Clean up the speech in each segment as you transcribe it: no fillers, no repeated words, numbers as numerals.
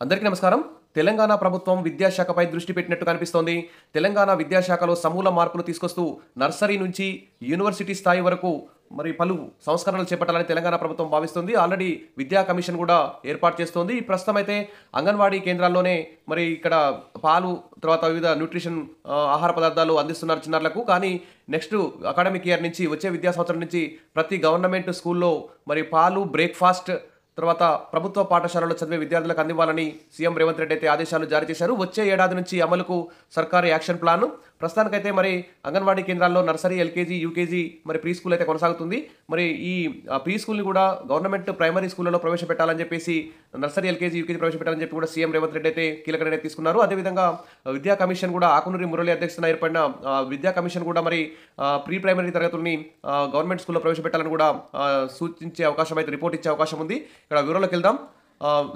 అందరికీ నమస్కారం. తెలంగాణ ప్రభుత్వం విద్యాశాఖపై దృష్టి పెట్టినట్టు కనిపిస్తోంది. తెలంగాణ విద్యాశాఖలో సమూల మార్పులు తీసుకొస్తూ నర్సరీ నుంచి యూనివర్సిటీ స్థాయి వరకు పలు సంస్కరణలు చేపట్టాలని తెలంగాణ ప్రభుత్వం భావిస్తుంది. ఆల్రెడీ విద్యా కమిషన్ కూడా ఏర్పాటు చేస్తోంది. ప్రస్తుతం అయితే అంగన్వాడీ కేంద్రాల్లోనే ఇక్కడ పాలు, తర్వాత వివిధ న్యూట్రిషన్ ఆహార పదార్థాలు అందిస్తున్నారు చిన్నారులకు. కానీ నెక్స్ట్ అకాడమిక్ ఇయర్ నుంచి, వచ్చే విద్యా సంవత్సరం నుంచి ప్రతి గవర్నమెంట్ స్కూల్లో పాలు, బ్రేక్‌ఫాస్ట్, తర్వాత ప్రభుత్వ పాఠశాలలో చదివే విద్యార్థులకు అందివ్వాలని సీఎం రేవంత్ రెడ్డి అయితే ఆదేశాలు జారీ చేశారు. వచ్చే ఏడాది నుంచి అమలుకు సర్కారు యాక్షన్ ప్లాన్. ప్రస్తుతానికైతే అంగన్వాడీ కేంద్రాల్లో nursery, LKG, UKG, pre school అయితే కొనసాగుతుంది. ఈ ప్రీ స్కూల్ని కూడా గవర్నమెంట్ ప్రైమరీ స్కూళ్ళలో ప్రవేశపెట్టాలని చెప్పేసి, నర్సరీ, ఎల్కేజీ, యూకేజీ ప్రవేశపెట్టాలని చెప్పి కూడా సీఎం రేవంత్ రెడ్డి అయితే కీలక నిర్ణయం తీసుకున్నారు. అదేవిధంగా విద్యా కమిషన్ కూడా ఆకునూరి మురళి అధ్యక్షతన ఏర్పడిన విద్యా కమిషన్ కూడా ప్రీ ప్రైమరీ తరగతుల్ని గవర్నమెంట్ స్కూల్లో ప్రవేశపెట్టాలని కూడా సూచించే అవకాశం అయితే, రిపోర్ట్ ఇచ్చే అవకాశం ఉంది. ఇక్కడ వివరాల్లోకి వెళ్దాం.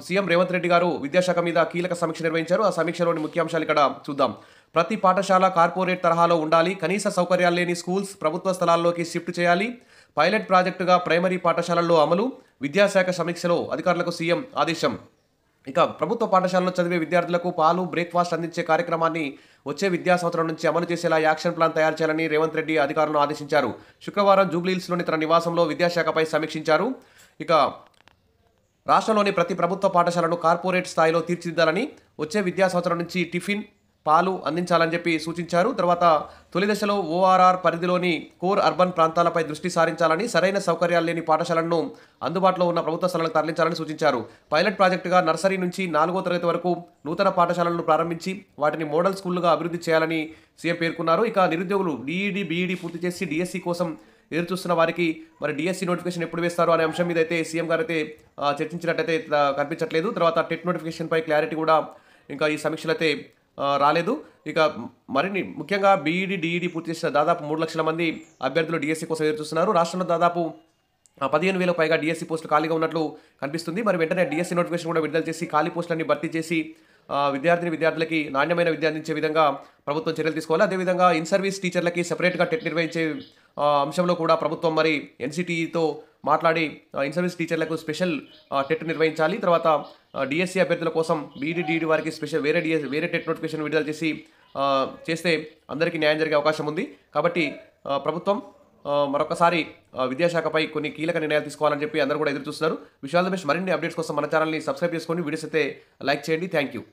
సీఎం రేవంత్ రెడ్డి గారు విద్యాశాఖ మీద కీలక సమీక్ష నిర్వహించారు. ఆ సమీక్షలోని ముఖ్యాంశాలు ఇక్కడ చూద్దాం. ప్రతి పాఠశాల కార్పొరేట్ తరహాలో ఉండాలి. కనీస సౌకర్యాలు లేని స్కూల్స్ ప్రభుత్వ స్థలాల్లోకి షిఫ్ట్ చేయాలి. పైలట్ ప్రాజెక్టుగా ప్రైమరీ పాఠశాలల్లో అమలు. విద్యాశాఖ సమీక్షలో అధికారులకు సీఎం ఆదేశం. ప్రభుత్వ పాఠశాలలో చదివే విద్యార్థులకు పాలు, బ్రేక్‌ఫాస్ట్ అందించే కార్యక్రమాన్ని వచ్చే విద్యా సంవత్సరం నుంచి అమలు చేసేలా యాక్షన్ ప్లాన్ తయారు చేయాలని రేవంత్ రెడ్డి అధికారులను ఆదేశించారు. శుక్రవారం జూబ్లీహిల్స్లోని తన నివాసంలో విద్యాశాఖపై సమీక్షించారు. రాష్ట్రంలోని ప్రతి ప్రభుత్వ పాఠశాలను కార్పొరేట్ స్థాయిలో తీర్చిదిద్దాలని, వచ్చే విద్యా సంవత్సరం నుంచి టిఫిన్, పాలు అందించాలని చెప్పి సూచించారు. తర్వాత తొలి దశలో ఓఆర్ఆర్ పరిధిలోని కోర్ అర్బన్ ప్రాంతాలపై దృష్టి సారించాలని, సరైన సౌకర్యాలు లేని పాఠశాలను అందుబాటులో ఉన్న ప్రభుత్వ స్థలాలకు తరలించాలని సూచించారు. పైలట్ ప్రాజెక్టుగా నర్సరీ నుంచి 4వ తరగతి వరకు నూతన పాఠశాలలను ప్రారంభించి వాటిని మోడల్ స్కూళ్లుగా అభివృద్ధి చేయాలని సీఎం పేర్కొన్నారు. నిరుద్యోగులు డిఈడి, బీఈడి పూర్తి చేసి డిఎస్సి కోసం ఎదురు చూస్తున్న వారికి డిఎస్సి నోటిఫికేషన్ ఎప్పుడు వేస్తారు అనే అంశం మీద అయితే సీఎం గారు అయితే చర్చించినట్టయితే కనిపించట్లేదు. తర్వాత టెట్ నోటిఫికేషన్పై క్లారిటీ కూడా ఈ సమీక్షలు అయితే రాలేదు. మరిన్ని ముఖ్యంగా బీఈడి, డిఈడి పూర్తి చేసిన దాదాపు 3 లక్షల మంది అభ్యర్థులు డిఎస్సి కోసం ఎదురు చూస్తున్నారు. రాష్ట్రంలో దాదాపు 15,000 పైగా డిఎస్సి పోస్టులు ఖాళీగా ఉన్నట్లు కనిపిస్తుంది. వెంటనే డిఎస్సి నోటిఫికేషన్ కూడా విడుదల చేసి ఖాళీ పోస్టులన్నీ భర్తీ చేసి విద్యార్థులకి నాణ్యమైన విద్య అందించే విధంగా ప్రభుత్వం చర్యలు తీసుకోవాలి. అదేవిధంగా ఇన్ సర్వీస్ టీచర్లకి సెపరేట్గా టెట్ నిర్వహించే అంశంలో కూడా ప్రభుత్వం ఎన్సిటిఈతో మాట్లాడి ఇన్ సర్వీస్ టీచర్లకు స్పెషల్ టెట్ నిర్వహించాలి. తర్వాత డిఎస్సి అభ్యర్థుల కోసం బీఈడి, డిఈడి వారికి స్పెషల్ వేరే టెట్ నోటిఫికేషన్ విడుదల చేస్తే అందరికీ న్యాయం జరిగే అవకాశం ఉంది. కాబట్టి ప్రభుత్వం మరొకసారి విద్యాశాఖపై కొన్ని కీలక నిర్ణయాలు తీసుకోవాలని చెప్పి అందరూ కూడా ఎదురు చూస్తున్నారు. విషయాల బెస్ట్. మరిన్ని అప్డేట్స్ కోసం మన ఛానల్ని సబ్స్క్రైబ్ చేసుకోండి. వీడియోస్ అయితే లైక్ చేయండి. Thank you.